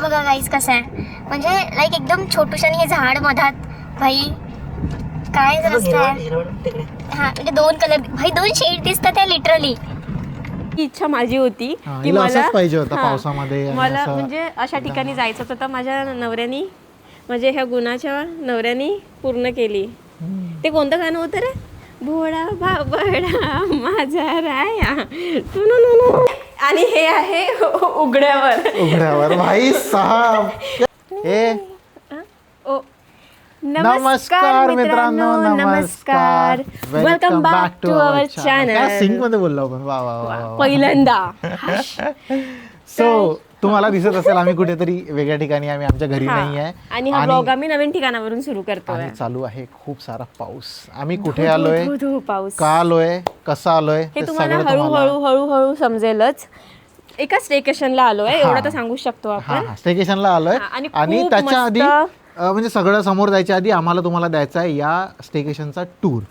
बघा गाईज कसं आहे, म्हणजे लाईक एकदम छोटूशाने हे झाड मधात भाई काय रस्ता आहे हा, म्हणजे 2 कलर भाई 2 शेड दिसतात आहे लिटरली. इच्छा माझी होती की मला पाहिजे होता पावसामध्ये मला म्हणजे अशा ठिकाणी जायचं होतं, तर माझ्या नवऱ्यानी म्हणजे ह्या गुणाच्या नवऱ्यानी पूर्ण केली. ते कोणतं गाणं होतं रे? भोळा बाबडा माझा राया. आणि हे आहे उघड्यावर भाई साहब. नमस्कार मित्रांनो, नमस्कार. Welcome back to our channel. सिंग मध्ये बोललो आपण. वा वा वा पहिल्यांदा. सो तुम्हाला दिसत असेल आम्ही कुठेतरी वेगळ्या ठिकाणी, आम्ही आमच्या घरी नाही आहे. आणि हा ब्लॉग आम्ही नवीन ठिकाणावरून सुरू करतोय. आणि चालू आहे खूप सारा पाऊस. आम्ही कुठे आलोय, पाऊस का आलोय, कसा आलोय हे तुम्हाला हळूहळू समजेलच. एका स्टेकेशनला आलोय एवढं तर सांगू शकतो आपण. स्टेकेशनला आलोय. आणि त्याच्या आधी म्हणजे सगळं समोर जायच्या आधी आम्हाला तुम्हाला द्यायचा आहे या स्टेकेशनचा टूर.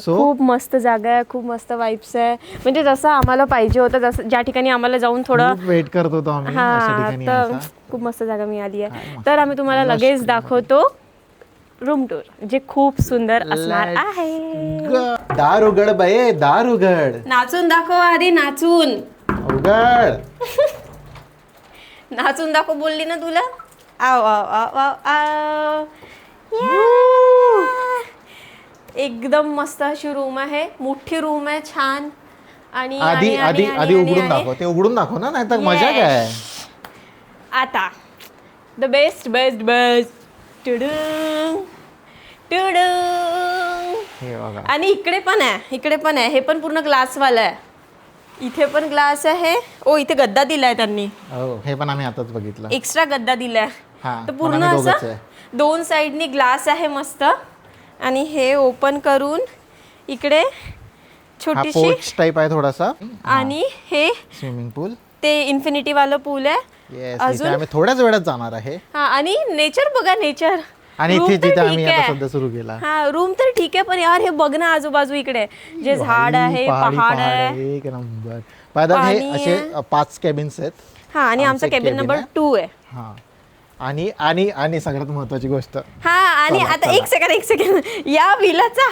खूप मस्त जागा आहे, खूप मस्त वाइब्स आहे, म्हणजे जसं आम्हाला पाहिजे होतं, जसं ज्या ठिकाणी आम्हाला जाऊन थोडं वेट करत होतो आम्ही अशा ठिकाणी यायचा. खूप मस्त जागा मिळाली आहे. तर आम्ही तुम्हाला लगेच दाखवतो रूम टूर, जे खूप सुंदर असणार आहे. दार उघड बाई, दार उघड. नाचून दाखव आधी, नाचून उघड. नाचून दाखव बोलली ना तुला. आव आव आव आव आव. एकदम मस्त अशी रूम आहे, मोठी रूम आहे, छान. आणि आधी उघडून दाखव. ते उघडून दाखव ना, नाही तर मजा काय. आता द बेस्ट बेस्ट बेस्ट. टुडुंग टुडुंग. हे बघा. आणि इकडे पण आहे, हे पण पूर्ण ग्लासवालं आहे. इथे पण ग्लास आहे. ओ, इथे गद्दा दिलाय त्यांनी. हे पण आम्ही आताच बघितलं. एक्स्ट्रा गद्दा दिलाय. तर पूर्ण असं 2 साइडनी ग्लास आहे मस्त. आणि हे ओपन करून इकडे छोटीशी पोर्च टाइप आहे थोडासा. आणि हे स्विमिंग पूल, ते इन्फिनिटी वाला पूल आहे. अजून आम्ही थोड्याच वेळात जाणार आहे. आणि नेचर बघा, नेचर. आणि इथे जिथे आम्ही आता सध्या सुरू केला. रूम तर ठीक आहे, पण यार हे बघ ना आजूबाजू इकडे जे झाड आहे, पहाड आहे. एक नंबर. पाहिजे हे असे 5 केबिन्स आहेत. आणि आमचा केबिन नंबर 2 आहे. आणि आणि आणि सगळ्यात महत्वाची गोष्ट. आणि आता एक सेकंड. या विलाचा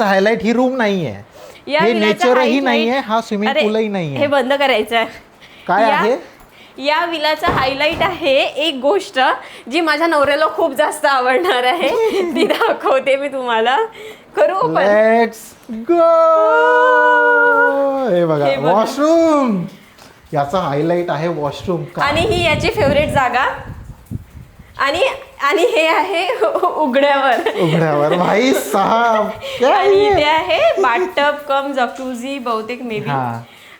हायलाइट ही रूम नाहीये, हे नेचरही नाहीये, हा स्विमिंग पूलही नाहीये. हे बंद करायचं. काय आहे या विलाचा हायलाइट आहे एक गोष्ट जी माझ्या नवऱ्याला खूप जास्त आवडणार आहे. ती दाखवते मी तुम्हाला. करू लेट्स गो. हे बघा, वॉशरूम. याचा हायलाइट आहे वॉशरूम. आणि ही याची फेवरेट जागा. आणि हे आहे उघड्यावर भाई साहब. आणि इथे आहे बाथटब कम जकूझी बहुतेक मे बी.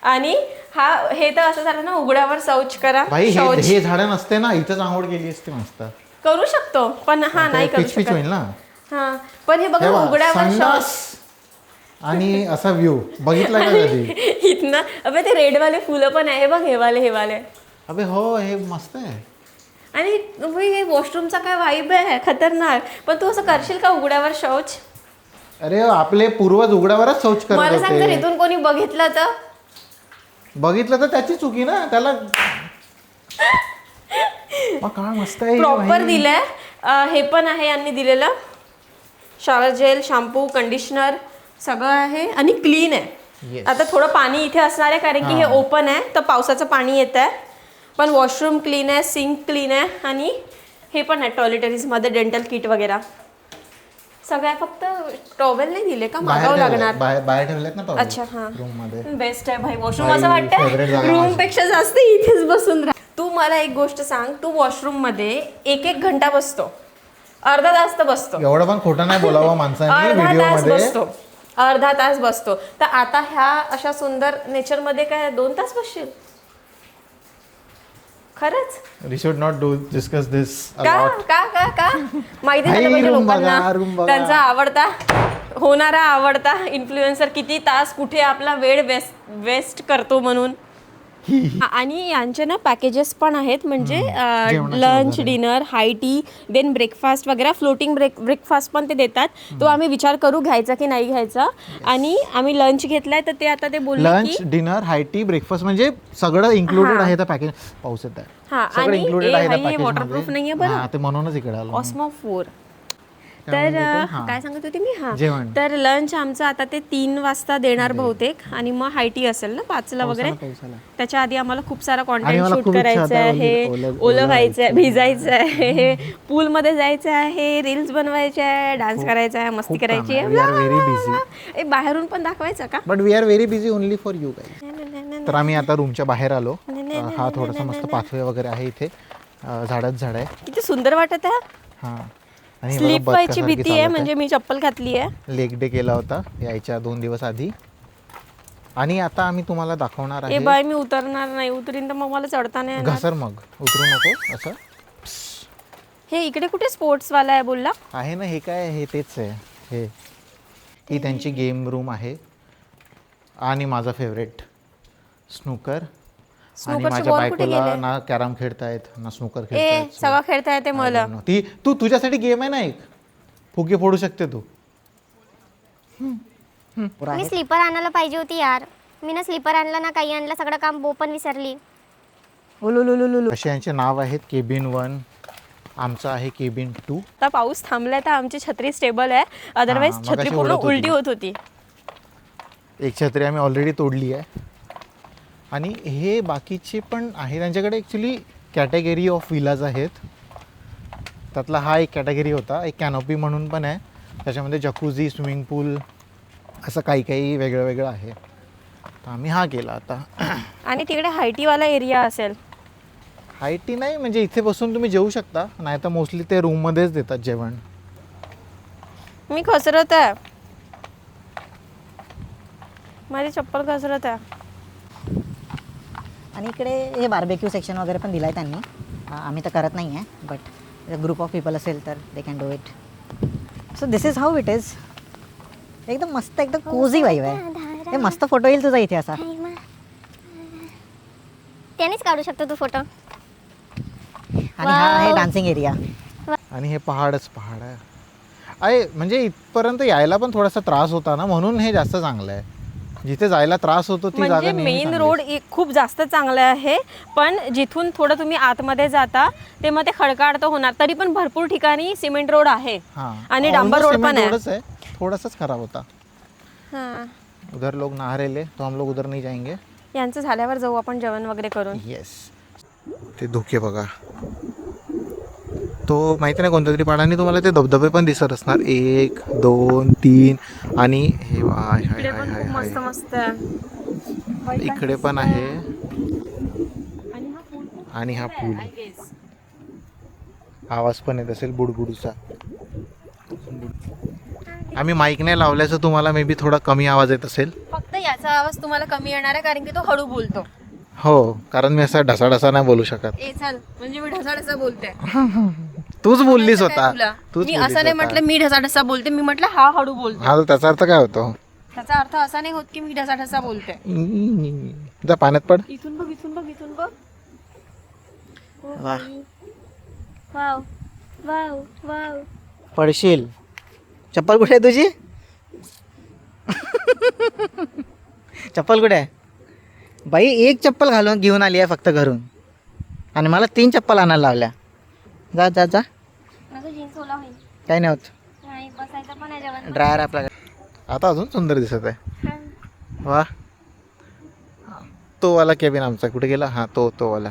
आणि हे तर असं झालं ना, उघड्यावर शौच करा. भाई हे झाडं नसते ना, इथेच आंघोळ केली असते मस्त. करू शकतो, पण नाही करू शकत ना. पण हे बघा, उघड्यावर शौच आणि असा व्ह्यू बघितला का कधी इथनं. अबे ते रेडवाले फुलं पण आहे बघ, हे वाले. अबे हो, हे मस्त आहे. आणि हे वॉशरूमचा काय वाईब आहे, खतरनाक. पण तू असं करशील का उघड्यावर शौच? अरे आपले पूर्वज उघड्यावरच शौच करत होते. मला सांग, जर इथून कोणी बघितलं तर त्याची चुकी ना. त्याला काय मस्त आहे, प्रॉपर दिलंय. हे पण आहे यांनी दिलेलं. शॉवर जेल, शॅम्पू, कंडिशनर सगळं आहे. आणि क्लीन आहे. आता थोडं पाणी इथे असणार आहे, कारण की हे ओपन आहे, तर पावसाचं पाणी येत आहे. पण वॉशरूम क्लीन आहे, सिंक क्लीन आहे. आणि हे पण आहे टॉयलेटरीज मध्ये डेंटल किट वगैरे सगळ्या. फक्त टॉवेल नाही दिले का, मागावं लागणार. बाहेर ठेवलेत ना टॉवेल. अच्छा, हा, रूम मध्ये बेस्ट आहे भाई वॉशरूम. असं वाटतं रूम पेक्षा जास्त इथेच बसून राहा. तू मला एक गोष्ट सांग, तू वॉशरूम मध्ये 1 घंटा बसतो, अर्धा तास तर बसतो. एवढं पण खोटं नाही बोलावं माणसाने व्हिडिओ मध्ये. अर्धा तास बसतो. तर आता ह्या अशा सुंदर नेचर मध्ये काय 2 तास बसशील खरंच? We should not discuss this a का lot. का माहिती झालं पाहिजे लोकांना. त्यांचा आवडता इन्फ्लुएन्सर किती तास कुठे आपला वेळ वेस्ट करतो म्हणून. आणि यांचे ना पॅकेजेस पण आहेत म्हणजे जेवणाचे लंच वगैरे. डिनर हाय टी देन ब्रेकफास्ट वगैरे फ्लोटिंग ब्रेकफास्ट पण ते देतात. तो आम्ही विचार करू घ्यायचा की नाही घ्यायचा. आणि आम्ही लंच घेतलाय तर ते आता ते बोलले की लंच डिनर हाय टी ब्रेकफास्ट म्हणजे सगळं इन्क्लुडेड आहे त्या पॅकेज. पाऊस येत हा, आहे सगळं आणि इन्क्लुडेड आहे त्या हे waterproof नाहीये बरं. पॅकेज. ते म्हणूनच इकडे आलो. ऑस्मो 4. त्यामुळे तर तिथे, हा. काय सांगत होते मी हा जेवण. तर लंच आमचं आता ते 3 वाजता देणार बहुतेक आणि मग हायटी असेल ना 5ला वगैरे. पावसाला. त्याच्या आधी आम्हाला खूप सारा आणि कॉन्टेंट मला शूट खूप इच्छा करायचं होता आहे, ओलं ओलं व्हायचं आहे, भिजायचं आहे, पूलमध्ये जायचं आहे, रील्स बनवायचे आहे, डान्स करायचा आहे, मस्ती करायची वी आर व्हेरी बिझी आहे. बाहेरून पण दाखवायचं का? But we are very busy only for you guys. तर आम्ही आता रूमच्या बाहेर आलो. हा थोडासा मस्त पाचवे वगैरे आहे इथे. झाडच झाड आहे. किती सुंदर वाटत आहे. हा आणि स्लिप व्हायची भीती आहे म्हणजे मी चप्पल घातली आहे. लेग डे केला होता यायच्या 2 दिवस आधी. आणि आता आम्ही तुम्हाला दाखवणार ए आहे. बाय मी उतरणार नाही. उतरीन तर मग मला चढता नाही येणार. घसर मग उतरू नको असं हे इकडे कुठे स्पोर्ट्स वाला आहे बोलला? आहे ना. हे काय हे तेच आहे. ही त्यांची गेम रूम आहे. आणि माझा फेवरेट स्नूकर. आणि स्नूकरचे माझ्या बॉल कुठे बायकोला गेले? ना कॅरम खेळतायत ना स्नूकर ए खेळतायत. सगळं खेळता येते मला. ती तुझ्यासाठी गेम आहे ना एक. फुगे फोडू शकते तू. मी स्लीपर आणायला पाहिजे होती यार. मी ना स्लीपर आणला ना काही आणलं सगळं काम पण विसरली. असे यांचे नाव आहेत. केबिन 1 आमचं आहे. केबिन 2. आता पाऊस थांबलाय तर आमची छत्री स्टेबल आहे. अदरवाईज हा, छत्री मगाशी पूर्ण उडत होती. उलटी होत होती. एक छत्री आम्ही ऑलरेडी तोडली आहे. आणि हे बाकीचे पण आहे. त्यांच्याकडे ॲक्च्युली कॅटेगरी ऑफ विलाज आहेत. त्यातला हा एक कॅटेगरी होता. एक कॅनोपी म्हणून पण आहे. त्याच्यामध्ये जकुझी स्विमिंग पूल असं काही वेगळं वेगळं आहे. तर आम्ही हा केला आता. आणि तिकडे हायटीवाला एरिया असेल. हायटी नाही म्हणजे इथे बसून तुम्ही जेवू शकता. नाही तर मोस्टली ते रूममध्येच देतात जेवण. मी घसरत आहे. माझी चप्पल घसरत आहे. आणि इकडे हे बार्बेक्यू सेक्शन वगैरे पण दिलं आहे त्यांनी. आम्ही तर करत नाही आहे बट ग्रुप ऑफ पीपल असेल तर they can do it. So this is how it is. एकदम मस्त एकदम कोझी वाईव आहे. हे मस्त फोटो येईल तुझा इथे असा. त्यानेच काढू शकतो तू फोटो. आणि हा आहे डान्सिंग एरिया. आणि हे पहाड आहे. म्हणजे इथपर्यंत यायला पण थोडासा त्रास होता ना म्हणून हे जास्त चांगलं आहे. जिथे जायला त्रास होतो ती जागा म्हणजे नेहमी मेन चांगली रोड खूप जास्त चांगला आहे. पण जिथून थोडं तुम्ही आतमध्ये जाता ते मग ते खडकाडतं होणार. तरी पण भरपूर ठिकाणी सिमेंट रोड आहे. हाँ, आणि डांबर almost रोड पण cement आहे. रोडच है. थोडासाच खराब होता. हां. उधर लोग नहा रहे ले तो हम लोग उधर नहीं जाएंगे. यांचं झाल्यावर जाऊ आपण जेवण वगैरे करून. येस. ते धुके बघा. तो माहिती नाही कोणत्या तरी पाडाने तुम्हाला ते धबधबे पण दिसत असणार. 1 2 3 आणि हे हाय हाय इकडे पण हाय खूप हाय मस्त मस्त आहे. इकडे पण आहे. आणि हा पूल पण आणि हा पूल I guess. आवाज पण येत असेल बुडबुडूचा. आम्ही माईक नाही लावल्याचं तुम्हाला मे बी थोडा कमी आवाज येत असेल. फक्त याचा आवाज तुम्हाला कमी येणार आहे कारण की तो हळू बोलतो. हो कारण मी असा ढसाढसा नाही बोलू शकत. ए चल म्हणजे मी ढसाढसा बोलते. तूच बोललीस काय होता. तुला? तूच मी बोललीस असं नाही होता. म्हटलं मी ढसाढसा बोलते. मी म्हटलं हा हळू बोलतो. हा तर त्याचा अर्थ काय होतो. त्याचा अर्थ असा नाही होत की मी ढसाढसा बोलते. जा पाण्यात पड. इथून बघ इथून बघ इथून बघ. वा वाव वाव वाव. पडशील. चप्पल कुठे आहे तुझी? चप्पल कुठे आहे? बाई एक चप्पल घालून घेऊन आली आहे फक्त घरून आणि मला 3 चप्पल आणायला लावल्या. जा जा जा. माझं जीन्स ओला होईल. काही नाही होत. नाही बसायचं पण आहे जेवण. ड्रायर आपला. आता अजून सुंदर दिसत आहे. वा. तो वाला केबिन आमचा कुठे गेला. हा तो वाला.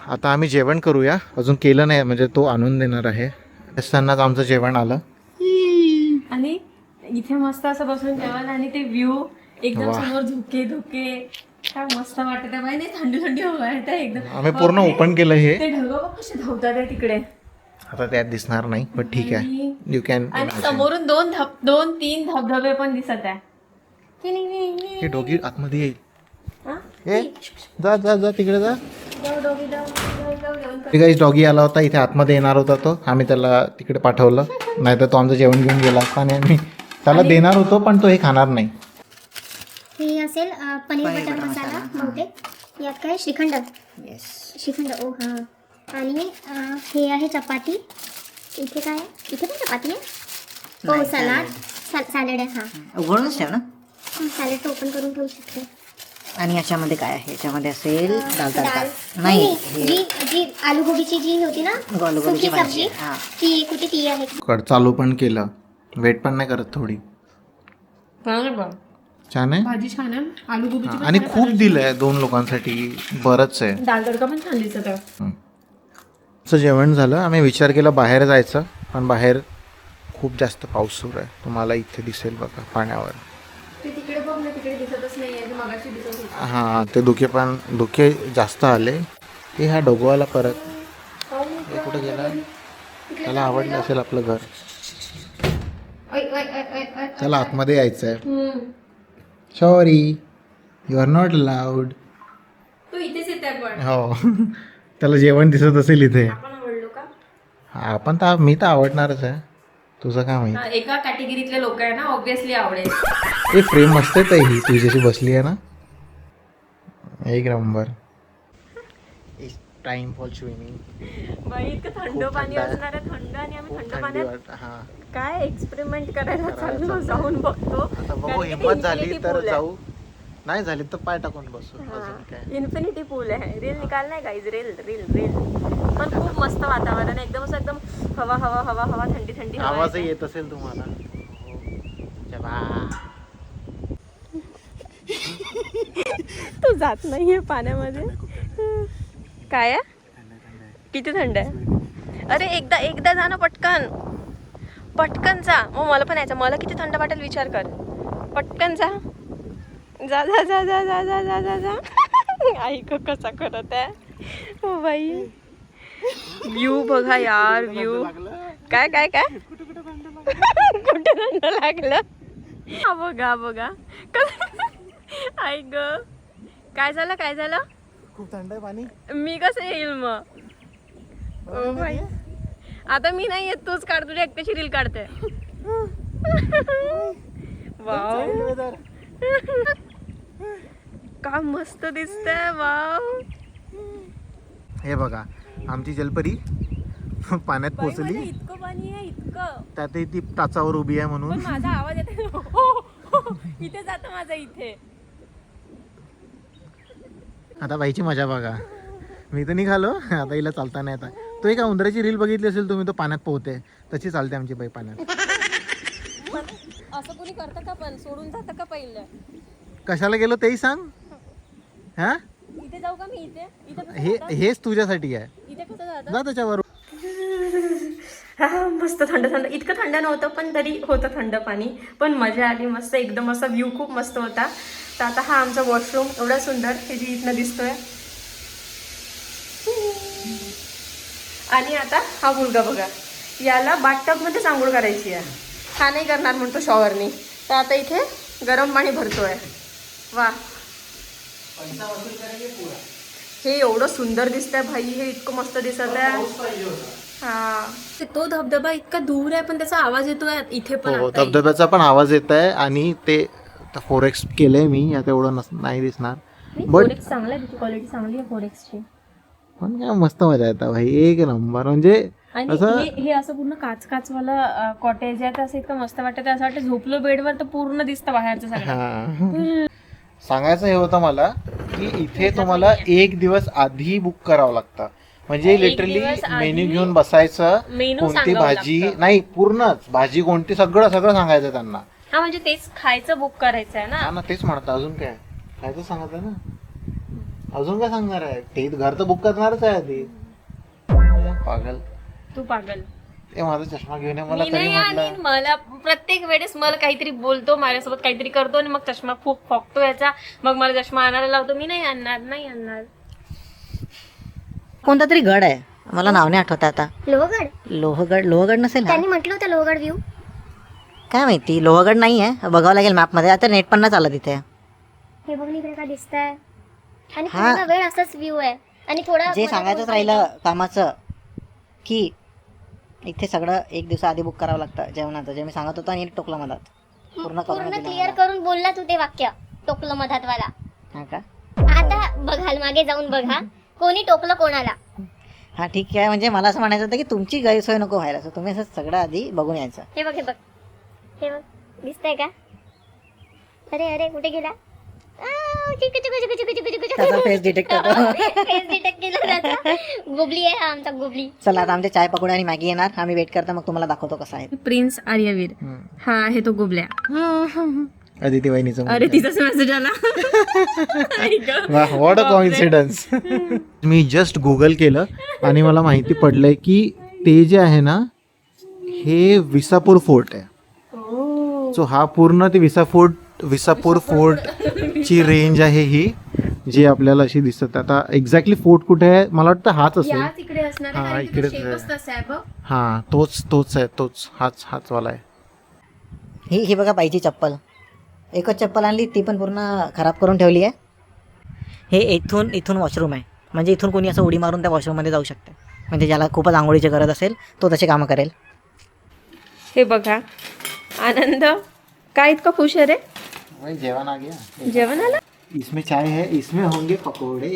आता आम्ही जेवण करूया. अजून केलं नाही म्हणजे तो आणून देणार आहे. असतानाच आमचं जेवण आलं. आणि इथे मस्त असं बसून जेवण आणि ते व्ह्यू एकदम वा. समोर धुके धुके काय मस्त वाटत आहे. माहिती नाही थंडी थंडी हवा आहे त्या एकदम. आम्ही पूर्ण ओपन केलं हे. ते ढग बघ कसे धावतात आहे तिकडे. आता त्यात दिसणार नाही पण ठीक आहे. You can. आणि समोरून 2-3 धबधबे पण दिसत आहे. हे डॉगी आतमध्ये येईल. हा? ए जा जा जा तिकडे जा. जाऊ डोगी जाऊ. गाईस डॉगी आला होता इथे आतमध्ये येणार होता तो. आम्ही त्याला तिकडे पाठवलं. नाहीतर तो आमचं जेवण घेऊन गेला असता आणि आम्ही त्याला देणार होतो पण तो हे खाणार नाही. हे असं असेल पनीर पनीर बटर बटर मसाला मसाला, बहुतेक. यात काय श्रीखंड येस. श्रीखंड ओ हां. आणि हे आहे चपाती. इथे काय आहे? इथे पण चपाती आहे. हो नाही, सलाड सॅलड आहे हां. उघडूनच ठेव ना. सॅलड ओपन करून ठेवू शकते. आणि याच्यामध्ये काय आहे? याच्यामध्ये असेल दाल तडका. डाळ नाही, जी जी आलू गोबीची जी होती ना गोलगोबीची सुकी भाजी. सब्जी हां. ती एक होती ती आहे. कड चालू पण केलं, वेट पण नाही करत थोडी. छान आहे. भाजी छान आहे, आलू गोबीची आणि खूप दिलंय 2 लोकांसाठी, बरंच आहे. दाल तडका पण छान दिसत आहे. असं जेवण झालं. आम्ही विचार केला बाहेर जायचं, पण बाहेर खूप जास्त पाऊस सुरू आहे. तुम्हाला इथे दिसेल बघा पाण्यावर. ते तिकडे बघ ना, तिकडे दिसतच नाही आहे, मगाशी दिसत होतं. हां, ते धुके जास्त आले. हे हा डोगवाला परत हे कुठे गेला? त्याला आवडलं असेल आपलं घर. त्याला आतमध्ये यायचं आहे. Sorry, you are not allowed. तू इथेच येते पण हो, त्याला जेवण दिसत असेल इथे. आपण आवडलो का? हा, आपण तर मी तर आवडणारच आहे. तुझं काय माहिती. हा, एका कॅटेगरीतले लोक आहे ना, ऑब्विसली आवडेल. हे फ्रेम मस्त आहे ही तुझ्याशी बसली आहे ना, एक नंबर. Time for swimming. बाई इतकं थंड पाणी असणार आहे, थंड. आणि आम्ही थंड पाण्यात हां, काय एक्सपेरिमेंट करायला चाललो, जाऊन बघतो. आता बघू कारण की ते हिंमत झाली infinity तर pool आहे. जाऊ, नाही झाली तर पाय टाकून बसू. अजून काय. इन्फिनिटी पूल आहे. रील निकाल नाही गाईज, रील रील रील. पण खूप मस्त वातावरण आहे, एकदम असं एकदम हवा हवा हवा हवा, थंडी थंडी हवा आवाज येते. येत असेल तुम्हाला. चला. तू जात नाहीये पाण्यामध्ये. काय आहे? किती थंड आहे. अरे एकदा जा ना, पटकन जा. मग मला पण यायचं. मला किती थंड वाटेल विचार कर. पटकन जा जा जा जा जा जा जा जा जा जा. ऐक कसा करत आहे. हो बाई, व्ह्यू बघा यार, व्ह्यू. काय काय काय कुठे थंड लागलं? हा बघा ऐक, काय झालं? खूप थंड आहे पाणी. मी कसं येईल मग? ओ भाई, आता मी नाही येत, तूच काढ. तुझ्या एकट्याची रील काढते. वाव, का मस्त दिसतंय. वाव, हे बघा आमची जलपरी पाण्यात पोचली. इतकं पाणी आहे, इतकं. त्यातही ती टाचावर उभी आहे पण म्हणून. माझा आवाज येतो. इथे जातो माझा, इथे. आता बाईची मजा बघा. मी तर निघालो, आता हिला चालता नाही येत. तो एका उंदराची रील बघितली असेल तुम्ही, तो पाण्यात पोहते तशी चालते आमची बाई पाण्यात. असं कोणी करतं का? पण सोडून जातं का पहिलं? कशाला गेलो तेही सांग. हा, इथे जाऊ का मी? इथे हेच तुझ्यासाठी आहे. इथे कसं जातं? जा त्याच्यावर. हा, मस्त थंड. इतकं थंड नव्हतं, पण तरी होतं थंड पाणी. पण मजा आली मस्त, एकदम असा व्ह्यू खूप मस्त होता. तर आता हा आमचा वॉशरूम एवढा सुंदर, हे जी इथनं दिसतोय. आणि आता हा मुलगा बघा, याला बाथटबमध्येच आंघोळ करायची आहे. हा नाही करणार म्हणतो शॉवरनी. तर आता इथे गरम पाणी भरतोय. वा, हे एवढं सुंदर दिसतंय भाई, हे इतकं मस्त दिसत आहे. हा, तो धबधबा इतका दूर आहे, पण त्याचा आवाज येतोय इथे पण. हो, आता धबधब्याचा पण आवाज येत आहे. आणि ते 4x केलंय मी, आता एवढं नाही दिसणार. बट चांगला आहे, त्याची क्वालिटी चांगली आहे फोरेक्सची. पण काय मस्त मजा येतात भाई, एक नंबर. म्हणजे आणि असं हे असं पूर्ण काचवाला कॉटेज आहे, तर असं इतकं मस्त वाटतं. असं वाटतं झोपलो बेडवर तर पूर्ण दिसतं बाहेरचं सगळं. हा. सांगायचं हे होतं मला की इथे तुम्हाला 1 दिवस आधी बुक करावं लागतं. म्हणजे एक लिटरली दिवस आधी मेन्यू घेऊन बसायचं. मेनू कोणती सांगावं भाजी लागतं. नाही, पूर्णच भाजी कोणती, सगळं सांगायचं त्यांना. हा, म्हणजे तेच खायचं बुक करायचं आहे ना. हा ना, तेच म्हणतं. अजून काय खायचं सांगायचं ना, अजून काय सांगणार आहे? ते घर तर बुक करणारच आहे आधी. पागल, तू पागल. ते माझा चष्मा घेऊन ये मला. मी तरी नाही, आणि म्हटलं मला प्रत्येक वेळेस मला काहीतरी बोलतो, माझ्यासोबत काहीतरी करतो, आणि मग चष्मा खूप फॉकतो याचा. मग मला चष्मा आणायला लावतो. मी नाही आणणार. कोणता तरी गड आहे, मला नाव नाही आठवत आता. लोहगड नसेल हा? त्यांनी म्हटलं होतं लोहगड व्ह्यू. काय माहिती, लोहगड नाही आहे, बघावं लागेल मॅपमध्ये. आता नेट पण नाही चालत तिथे. हे बघ इकडे काय दिसतंय. आणि हा. पूर्ण वेळ असाच व्ह्यू आहे. आणि थोडा जे सांगायचंच राहिलं कामाचं, की इथे सगळं 1 दिवस आधी बुक करावं लागतं जेवणाचं. जे मी सांगत होतो आणि टोकला मधात पूर्ण करून पूर्ण दिलं क्लिअर मला. करून बोलला तू ते वाक्य. टोकलं मधातवाला. हा का? आता बघाल मागे जाऊन बघा कोणी टोकलं कोणाला. हा ठीक आहे, म्हणजे मला असं म्हणायचं होतं की तुमची गैरसोय नको व्हायला, असं तुम्ही असं सगळं आधी बघून यायचं. हे बघ हे बघ हे बघ दिसतंय का? अरे अरे कुठे गेला? चिकू चिकू चिकू चिकू चिकू चिकू त्याचा फेस डिटेक्ट होतो. फेस डिटेक्ट केला जातो. गोबली आहे हा आमचा गोबली. चला आता आमचे चाय पकोडे आणि मॅगी येणार, आम्ही वेट करता, मग तुम्हाला दाखवतो कसं आहे. प्रिन्स आर्यवीर हा आहे तो गोबल्या. अदिती वहिनीचं अरे तिचाच मेसेज आला. What a coincidence. Me just Google केलं आणि मला माहिती पडलंय की ते जे आहे ना हे विसापूर फोर्ट आहे. सो हा पूर्ण ते विसापूर फोर्ट ची रेंज आहे ही, जी आपल्याला अशी दिसत. आता एक्झॅक्टली फोर्ट कुठे आहे मला वाटतं हाच असेल. इकडे असणार हा, आहे, कारण की तो इकडेच shape आहे. च तसा आहे बघ. हा तोच आहे, तोच हाच वाला आहे. ही बघा बाईची चप्पल, एकच चप्पल आणली ती पण पूर्ण खराब करून ठेवली आहे. हे इथून वॉशरूम आहे, म्हणजे इथून कोणी असं उडी मारून त्या वॉशरूममध्ये जाऊ शकते, म्हणजे ज्याला खूपच आंघोळीची गरज असेल तो तशी कामं करेल. हे बघा आनंद काय इतका खुश आहे रे. जेवण आ गया. जेवण आलं. इसमें चाय है, इसमें होंगे पकोड़े.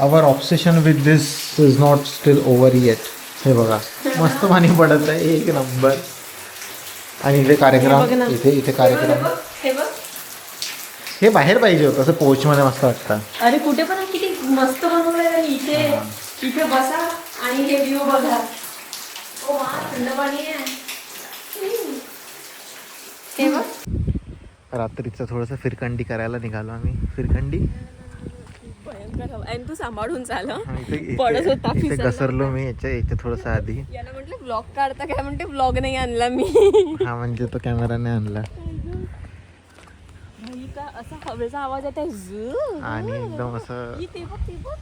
Our obsession with this is not still over eight. हे बघा मस्त पाणी पडत आहे, एक नंबर. आणि इथे कार्यक्रम, इथे कार्यक्रम. हे बघ हे बाहेर पाहिजे होतं, असं पोच मध्ये मस्त वाटतं. अरे कुठे पण किती मस्त बनवलंय रे. इथे बसा आणि हे व्ह्यू बघा. ओ वा थंड पाणी आहे. हे बघ रात्रीचं थोडंसं फिरकंडी करायला निघालो आम्ही. फिरकंडी भयंकर हवा. आणि तू सांभाळून चाल हं. हा, इथे पडत होता, इथे फिसलला. घसरलो मी याच्या थोडंसं आधी. याला म्हटलं ब्लॉग काढता काय, म्हणते ब्लॉग नाही आणला मी. हा म्हणजे तो कॅमेराने आणला भाई का असा हवेचा आवाज येत आहे. आणि एकदम असं ते बघ ते बघ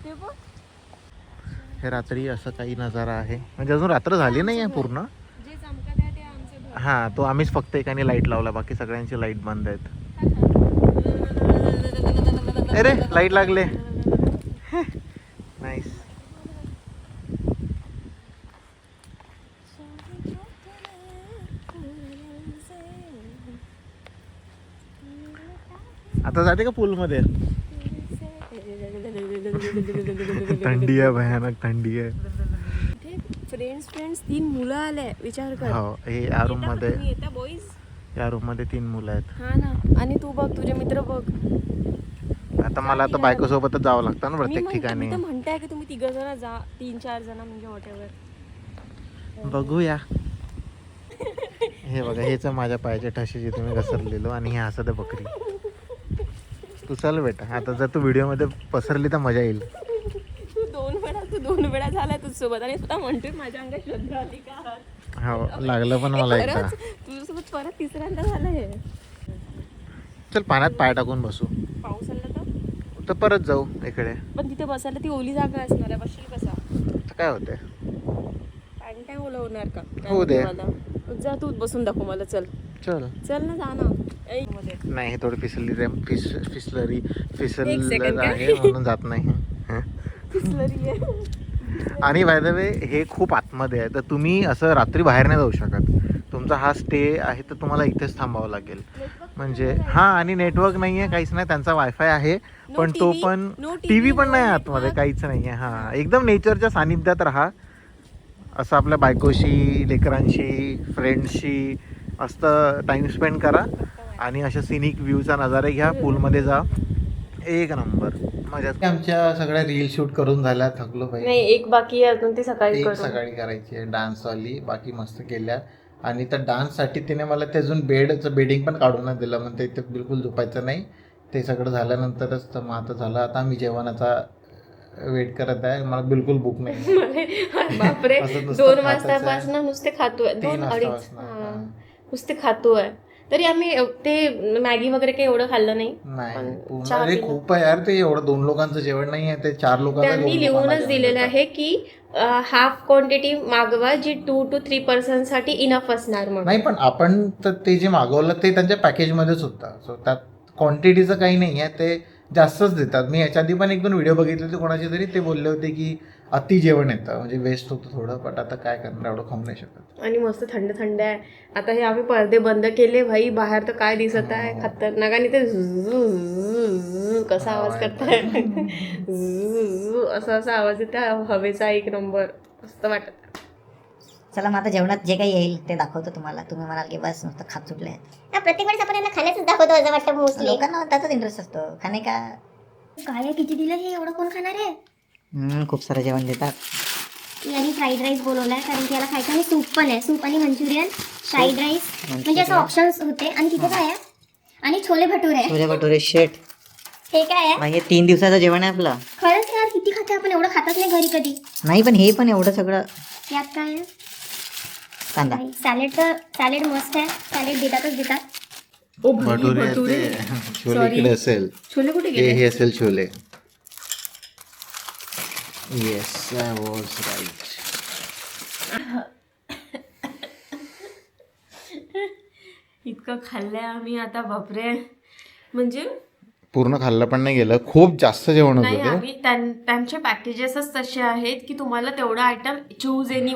ते बघ. हे रात्री असं काही नजारा आहे, म्हणजे अजून रात्र झाली नाही आहे पूर्ण. जे चमकत आहे ते आमचे घर. हा तो आम्हीच फक्त एकाने लाईट लावला, बाकी सगळ्यांची लाईट बंद आहेत. अरे लाईट लागले. नाईस. आता जाते का पूल मध्ये? थंडी आहे, भयानक थंडी आहे. फ्रेंड्स 3 मुलं आले विचार कर. हो हे या रूम मध्ये, येता बॉईज. या रूम मध्ये 3 मुलं आहेत. हा ना. आणि तू बघ तुझे मित्र बघ. आता मला आता बायको सोबतच जावं लागतं ना प्रत्येक ठिकाणी. मी म्हणताय की तुम्ही 3 जण जा, 3-4 जण म्हणजे व्हॉटएव्हर. बघूया. हे बघा हेच माझ्या पायाच्या ठशी जिथे मी घसरलेलो, आणि हे हसत आहे बकरी. तू चल बेटा, आता जर तू व्हिडिओ मध्ये पसरली तर मजा येईल. तू दोन वेळा झालाय तुझ्यासोबत आणि स्वतः म्हणतोय माझ्या अंगात श्रद्धा आली का. हो लागलं पण मला एकदा. तुझ्यासोबत परत तिसऱ्यांदा झालं हे. चल पाण्यात पाय टाकून बसू, पाऊस आला तर परत जाऊ इकडे. पण तिथे बसायला ती ओली जागा असणार आहे. बसशील कसा? तर काय होतंय, पॅन्ट काय ओला होणार का? होऊ दे. जा तू बसून दाखव मला. चल चल. चल ना, जा ना. नाही हे थोडी फिसलरी एक second काय? आहे म्हणून जात नाही. हं. फिसलरी आहे. आणि बाय द वे हे खूप आतमध्ये आहे, तर तुम्ही असं रात्री बाहेर नाही जाऊ शकत. तुमचा हा स्टे आहे तर तुम्हाला इथेच थांबावं लागेल. म्हणजे हा, आणि नेटवर्क नाही आहे, काहीच नाही. त्यांचा वायफाय आहे पण तो पण टीव्ही पण नाही आतमध्ये, काहीच नाही आहे. हा एकदम नेचरच्या सानिध्यात राहा. असं आपल्या बायकोशी, लेकरांशी, फ्रेंड्सशी मस्त टाइम स्पेंड करा आणि अशा सिनिक व्ह्यूचा नजारे घ्या. पूलमध्ये जा, एक नंबर मजा. आमच्या सगळ्या रील शूट करून झाल्या, थकलो नाही पाहिजे. एक बाकी आहे अजून, ती सकाळी एक करू. सकाळी करायची आहे डान्सवाली, बाकी मस्त केल्या. आणि त्या डान्ससाठी तिने मला ते अजून बेडिंग पण काढून नाही दिलं, म्हणजे इथे बिलकुल झोपायचं नाही. ते सगळं झाल्यानंतरच तर मग आता झालं. आता मी जेवणाचा वेट करत आहे, मला बिलकुल भूक नाही. बापरे, असं नुसतं 2 खातच आहे. वाजतापासून नुसते खातोय. 3 2-2:30 वाजता. नुसते खातोय. तरी आम्ही ते मॅगी वगैरे काही एवढं खाल्लं नाही. नाही पूर्ण अरे खूप आहे यार, ते एवढं 2 लोकांचं जेवण नाही आहे, ते 4 लोकांना. त्यांनी लिहूनच दिलेलं आहे की हाफ क्वांटिटी मागवा, जी 2 to 3% साठी इनफ असणार म्हणून. नाही पण आपण तर ते जे मागवलं ते त्यांच्या पॅकेजमध्येच होतं. सो त्यात क्वांटिटीचं काही नाही आहे. ते जास्तच देतात. मी याच्या आधी पण 1-2 व्हिडिओ बघितले होते कोणाचे तरी, ते बोलले होते की अति जेवण येतं म्हणजे वेस्ट होतं थोडं, पण आता काय करणार, एवढं खाऊ नाही शकत. आणि मस्त थंड थंड आहे. आता हे आम्ही पडदे बंद केले भाई, बाहेर तर काय दिसत आहे खतरनाक. आणि ते झुझुझुझुझ कसा आवाज करताय असा आवाज येते हवेचा, एक नंबर मस्त वाटत. चला मग आता जेवणात जे काही येईल ते दाखवतो तुम्हाला. तुम्ही म्हणाल की बस नुसतं खात सुटले. प्रत्येक वेळेस आपण यांना खाण्याच दाखवतो असं वाटतं मोस्टली. लोकांना त्याचाच इंटरेस्ट असतो खाणे का. काय किती दिलं हे, एवढं कोण खाणार आहे. खूप सारं जेवण देतात. यांनी फ्राईड राईस बोलवलाय कारण की याला खायचं, आणि सूप पण आहे. सूप आणि मंचुरियन, फ्राईड राईस म्हणजे असं ऑप्शन्स होते. आणि तिथे काय आहे, आणि छोले भटुरे. छोले भटुरे शेट, हे काय आहे. हे 3 दिवसाचं जेवण आहे आपलं. खरंच यार, किती खाते आपण, एवढं खातच नाही घरी कधी. नाही पण हे पण एवढं सगळं. यात काय आहे, कांदा. सॅलेड. तर सॅलेड मस्त आहे, सॅलेड देतातच देतात. ओ भटुरे भटुरे. छोले इकडे असेल, छोले कुठे गेले? हे असेल chole. Yes, I was right. इतकं खाल्लंय आम्ही आता, बापरे. म्हणजे पूर्ण खाल्लं पण नाही गेलं, खूप जास्त जेवण नाही, होतं ते. आम्ही त्यांचे पॅकेजेसच तसे आहेत की तुम्हाला तेवढा आयटम चूज एनी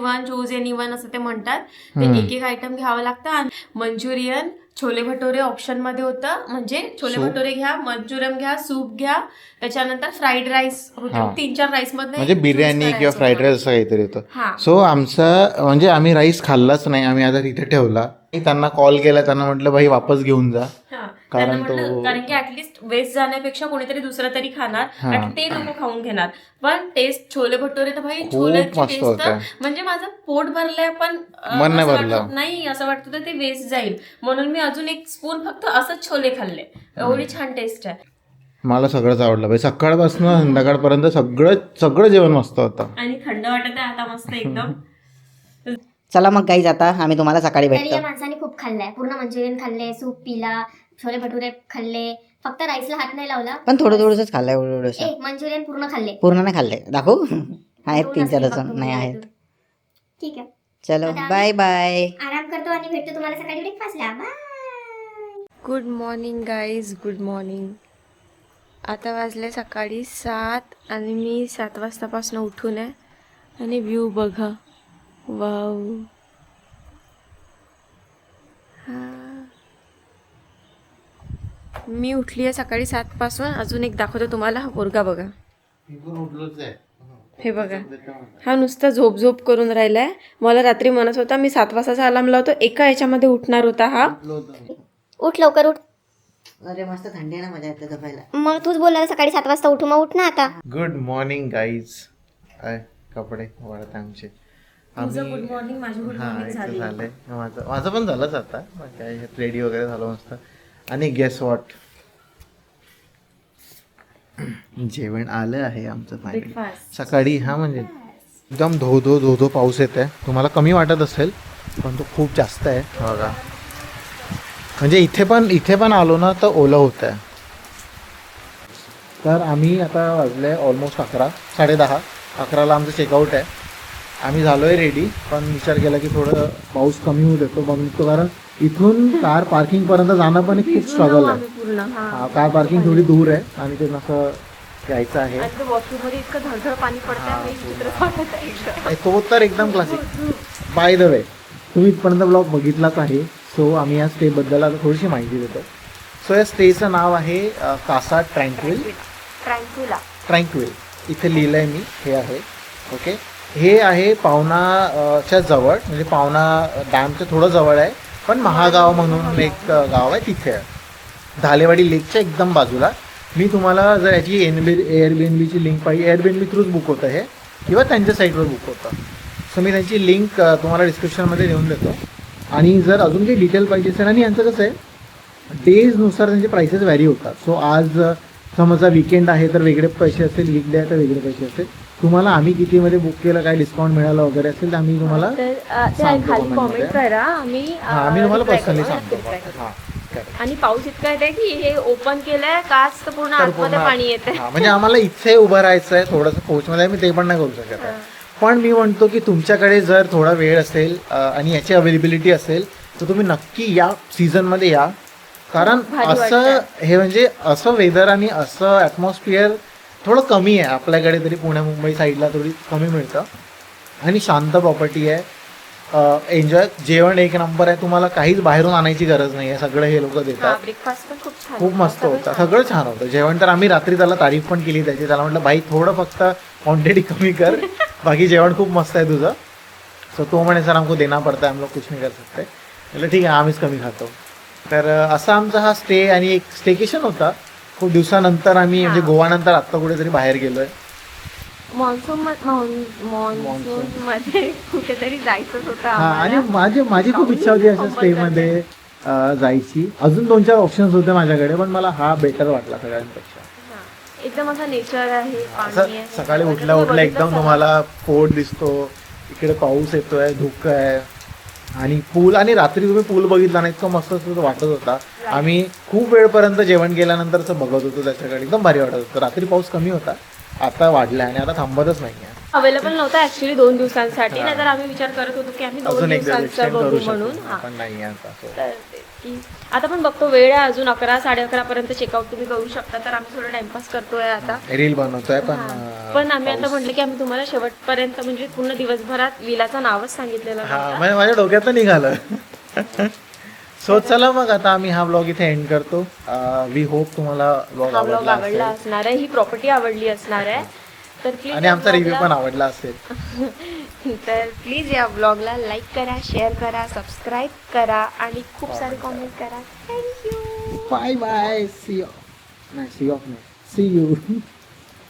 वन असं ते म्हणतात. ते एक एक आयटम घ्यावं लागतं. आणि मंचुरियन, छोले भटोरे ऑप्शन मध्ये होतं, म्हणजे छोले भटोरे घ्या, मंचुरियन घ्या, सूप घ्या, त्याच्यानंतर फ्राईड राईस होतं. 3-4 राईस मध्ये म्हणजे बिर्याणी किंवा फ्राईड राईस असं काहीतरी होतं. हा. सो आमचा म्हणजे आम्ही राईस खाल्लाच नाही, आम्ही आता तिथे ठेवला. त्यांना कॉल केला, त्यांना म्हटलं भाई वापस घेऊन जा. कारण की ऍटलिस्ट वेस्ट जाण्यापेक्षा कोणीतरी दुसरं तरी खाणार आणि ते लोक खाऊन घेणार. पण टेस्ट छोले भटोरे तर भाई, छोल्याची मस्त टेस्ट होतं. म्हणजे माझं पोट भरलंय पण मन नाही असं भरलं. वाटत नाही, असं वाटतं तर ते वेस्ट जाईल, म्हणून मी अजून एक स्पून फक्त असंच छोले खाल्ले. एवढी छान टेस्ट आहे. मला सगळंच आवडलं भाई, सकाळपासून संध्याकाळपर्यंत सगळं जेवण मस्त होतं. आणि थंड वाटत आहे आता मस्त एकदम. चला मग गाईज, आता आम्ही तुम्हाला सकाळी तरी या भेटतो. माणसाने खूप खाल्लंय. पूर्ण मंचुरियन खाल्ले, सूप पिला, छोले भटुरे खाल्ले, फक्त राईसला हात नाही लावला. पण थोडंसंच खाल्लंय, एवढं मंचुरियन पूर्ण खाल्ले. पूर्ण नाही खाल्ले. दाखवू आहेत 3-4 असतील जण फक्त नाही आहेत. पूर्ण. ठीक आहे, चलो बाय बाय. आराम करतो आणि भेटतो तुम्हाला सकाळी ब्रेकफास्टला. Bye. Good morning guys, good morning. आता वाजले सकाळी 7 आणि मी 7 वाजतापासून उठून आहे. आणि व्ह्यू बघा, वाव. मी उठली आहे सकाळी 7 पासून. अजून एक दाखवतो तुम्हाला, हा पोरगा बघा, हे बघा, हा नुसता झोप करून राहिलाय. मला रात्री म्हणत होता मी 7 वाजताचा अलार्म लावतो, एका याच्यामध्ये उठणार होता हा. उठ लवकर उठ. अरे मस्त थंडी आहे ना, मजा येते झोपायला. मग तूच बोलला सकाळी 7 वाजता उठू, मग उठ ना आता. Good morning guys. कपडे वाढत आमचे. गुड मॉर्निंग, माझी गुड मॉर्निंग झाली. झालंय माझं पण झालंच आता. काय रेडी वगैरे झालं मस्त. आणि गेस वॉट, जेवण आलं आहे आमचं फायनली सकाळी. हा म्हणजे एकदम धो धो पाऊस येत आहे. तुम्हाला कमी वाटत असेल पण तो खूप जास्त आहे बघा. म्हणजे इथे पण आलो ना तर ओलं होत आहे. तर आम्ही आता वाजले ऑलमोस्ट 11, 10:30. 11ला आमचं चेकआउट आहे. आम्ही झालो आहे रेडी, पण विचार केला की थोडं पाऊस कमी होऊ देतो मग निघतो. कारण इथून कार पार्किंगपर्यंत जाणं पण एक खूप स्ट्रगल आहे. कार पार्किंग थोडी दूर आहे आणि ते असं यायचं आहे. वॉशरूममध्ये इतकं धडधड पाणी पडतंय, तो तर एकदम क्लासिक. बाय द वे, तुम्ही इथपर्यंत ब्लॉग बघितलाच आहे. सो आम्ही या स्टेबद्दल आता थोडीशी माहिती देतो. सो या स्टेचं नाव आहे कासा ट्रँक्विल. इथे लिहिलं आहे मी, हे आहे. ओके, हे आहे पावनाच्या जवळ, म्हणजे पावना डॅमच्या थोडं जवळ आहे. पण महागाव म्हणून एक गाव आहे, तिथे आहे. धालेवाडी लेकच्या एकदम बाजूला. मी तुम्हाला जर याची एअरबीएनबीची लिंक पाहिजे, एअरबीएनबी थ्रूच बुक होतं हे, किंवा त्यांच्या साईटवर बुक होतं. सो मी त्यांची लिंक तुम्हाला डिस्क्रिप्शनमध्ये देऊन देतो. आणि जर अजून काही डिटेल पाहिजे असेल, आणि यांचं कसं आहे डेजनुसार त्यांचे प्राइसेस व्हॅरी होतात. सो आज समजा वीकेंड आहे तर वेगळे पैसे असेल, वीकडे आहे तर वेगळे पैसे असेल. तुम्हाला आम्ही कितीमध्ये बुक केलं, काय डिस्काउंट मिळालं वगैरे असेल तर आम्ही तुम्हाला कॉमेंट करा. आम्ही तुम्हाला पर्सनली सांगतो. आणि पाऊस इतका येते की हे ओपन केलंय काच तर पूर्ण आतमध्ये पाणी येते. म्हणजे आम्हाला इथे उभं राहायचं आहे थोडंसं कोचमध्ये, मी ते पण नाही करू शकत आहे. पण मी म्हणतो की तुमच्याकडे जर थोडा वेळ असेल आणि याची अवेलेबिलिटी असेल तर तुम्ही नक्की या सीझनमध्ये या. कारण भारी असं हे म्हणजे असं वेदर आणि असं ॲटमॉस्फिअर थोडं कमी आहे आपल्याकडे तरी. पुणे मुंबई साईडला थोडी कमी मिळतं आणि शांत प्रॉपर्टी आहे. एन्जॉय, जेवण एक नंबर आहे, तुम्हाला काहीच बाहेरून आणायची गरज नाही आहे, सगळं हे लोक देतात. ब्रेकफास्ट पण खूप छान खूप मस्त होतं, सगळं छान होतं जेवण. तर आम्ही रात्री त्याला तारीफ पण केली त्याची. त्याला म्हटलं भाई थोडं फक्त क्वांटिटी कमी कर, बाकी जेवण खूप मस्त आहे तुझं. सो तो म्हणे सर हमको देना पडता है, हम लोग कुछ नहीं कर सकते. म्हटलं ठीक आहे आम्हीच कमी खातो. तर असा आमचा हा स्टे आणि एक स्टेकेशन होता. खूप दिवसानंतर आम्ही म्हणजे गोवानंतर आत्ता कुठेतरी बाहेर गेलोय. मॉन्सून मध्ये कुठेतरी जायचंच होतं हा, आणि आम्हाला. माझी खूप इच्छा होती अशा स्टेमध्ये जायची. अजून 2-4 ऑप्शन्स होते माझ्याकडे, पण मला हा बेटर वाटला सगळ्यांपेक्षा. हा. एकदम असं नेचर आहे, पाणी असं आहे. सकाळी उठल्या उठल्या एकदम तुम्हाला फोर्ट दिसतो, इकडे पाऊस येतोय, धुकं आहे आणि पूल. आणि रात्री तुम्ही पूल बघितला ना, इतकं मस्त वाटत होता. आम्ही खूप वेळपर्यंत जेवण केल्यानंतरच बघत होतो त्याच्याकडे, एकदम भारी वाटत होतं. रात्री पाऊस कमी होता, आता वाढला आणि आता थांबतच नाही आहे. अवेलेबल नव्हता ऍक्च्युली 2 दिवसांसाठी, नाहीतर आम्ही विचार करत होतो की आम्ही 2 अजून एकदा दिवसांचा एक्सटेंड बघू करू म्हणून. शकतो, हा. पण नाही आहे आता. So, तर ते की आता पण बघतो, वेळ आहे अजून 11-11:30 पर्यंत चेकआउट तुम्ही करू शकता. तर आम्ही थोडं टाइमपास करतोय आता. रील बनवतोय पण पण आम्ही आता म्हटलं की आम्ही तुम्हाला शेवटपर्यंत म्हणजे पूर्ण दिवसभरात विलाचं नावच सांगितलेलं हा, नव्हतं. म्हणजे माझ्या डोक्यात निघालं. सो चला मग आता आम्ही हा ब्लॉग इथे एंड करतो. वी होप तुम्हाला ब्लॉग हा ब्लॉग आवडला आवडला असेल असणार आहे, ही प्रॉपर्टी आवडली असणार आहे. तर प्लीज आणि आमचा रिव्ह्यू पण आवडला असेल. तर प्लीज या ब्लॉगला लाईक करा, शेअर करा, सबस्क्राईब करा आणि खूप सारे कॉमेंट करा. Thank you. Bye bye, see you. नाही, सी ऑफ नाही, सी यू.